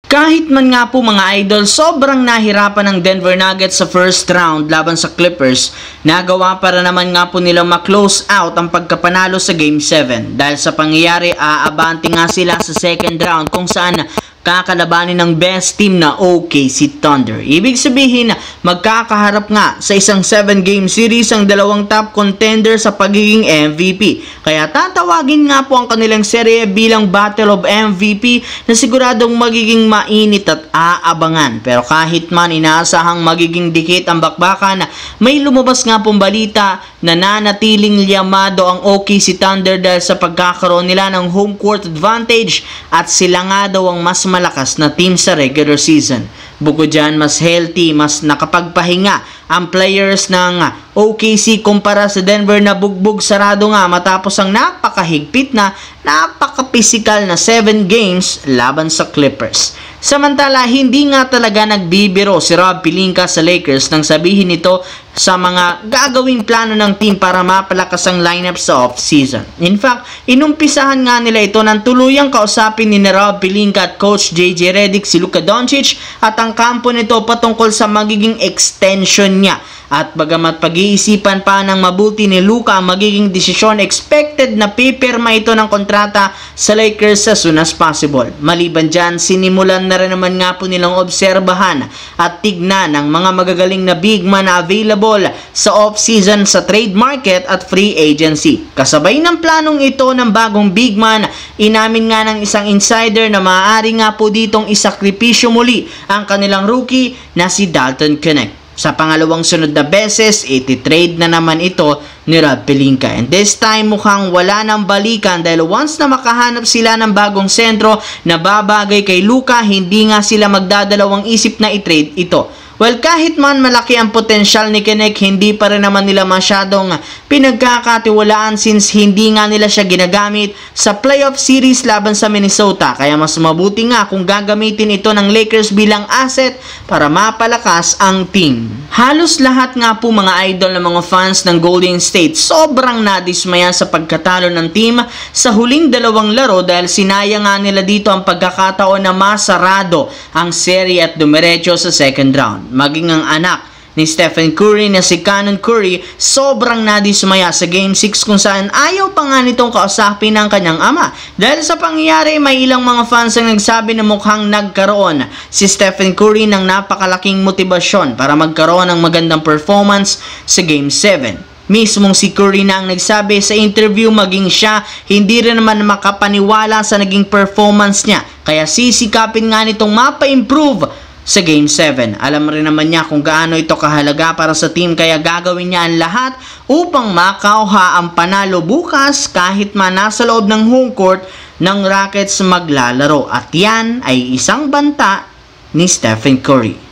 Kahit man nga po mga idol, sobrang nahirapan ng Denver Nuggets sa first round laban sa Clippers, nagawa para naman nga po nilang ma-close out ang pagkapanalo sa Game 7. Dahil sa pangyayari, aabante nga sila sa second round kung saan kakalabanin ng best team na OKC Thunder. Ibig sabihin, magkakaharap nga sa isang 7-game series ang dalawang top contender sa pagiging MVP. Kaya tatawagin nga po ang kanilang serye bilang Battle of MVP na siguradong magiging mainit at aabangan. Pero kahit man inaasahang magiging dikit ang bakbakan, may lumabas nga pong balita na nanatiling liyamado ang OKC Thunder dahil sa pagkakaroon nila ng home court advantage at sila nga daw ang mas malakas na team sa regular season. Bukod dyan, mas healthy, mas nakapagpahinga ang players ng OKC kumpara sa Denver na bugbog sarado nga matapos ang napakahigpit na napaka-physical na 7 games laban sa Clippers. Samantala, hindi nga talaga nagbibiro si Rob Pelinka sa Lakers nang sabihin nito sa mga gagawing plano ng team para mapalakas ang lineup sa off-season. In fact, inumpisahan nga nila ito nang tuluyang kausapin ni Rob Pelinka at Coach JJ Redick si Luka Doncic at ang kampo nito patungkol sa magiging extension niya. At bagamat pag-iisipan pa ng mabuti ni Luka ang magiging desisyon, expected na pipirma ito ng kontrata sa Lakers as soon as possible. Maliban dyan, sinimulan na rin naman nga po nilang obserbahan at tignan ang mga magagaling na big man na available sa off-season sa trade market at free agency. Kasabay ng planong ito ng bagong big man, inamin nga ng isang insider na maaari nga po ditong isakripisyo muli ang kanilang rookie na si Dalton Knecht. Sa pangalawang sunod na beses, iti-trade na naman ito ni Rob Pelinka. And this time, mukhang wala nang balikan dahil once na makahanap sila ng bagong sentro na babagay kay Luka, hindi nga sila magdadalawang isip na i-trade ito. Well, kahit man malaki ang potensyal ni Knecht, hindi pa rin naman nila masyadong pinagkakatiwalaan since hindi nga nila siya ginagamit sa playoff series laban sa Minnesota. Kaya mas mabuti nga kung gagamitin ito ng Lakers bilang asset para mapalakas ang team. Halos lahat nga po mga idol ng mga fans ng Golden State sobrang nadismaya sa pagkatalo ng team sa huling dalawang laro dahil sinayang nga nila dito ang pagkakataon na masarado ang serye at dumiretso sa second round. Maging ang anak ni Stephen Curry na si Cannon Curry sobrang nadismaya sa Game 6 kung saan ayaw pa nga nitong kausapin ng kanyang ama. Dahil sa pangyayari, may ilang mga fans ang nagsabi na mukhang nagkaroon si Stephen Curry ng napakalaking motibasyon para magkaroon ng magandang performance sa Game 7. Mismong si Curry na ang nagsabi sa interview maging siya hindi rin naman makapaniwala sa naging performance niya. Kaya sisikapin nga nitong mapa-improve sa Game 7. Alam rin naman niya kung gaano ito kahalaga para sa team kaya gagawin niya ang lahat upang makauha ang panalo bukas kahit man nasa loob ng home court ng Rockets maglalaro. At yan ay isang banta ni Stephen Curry.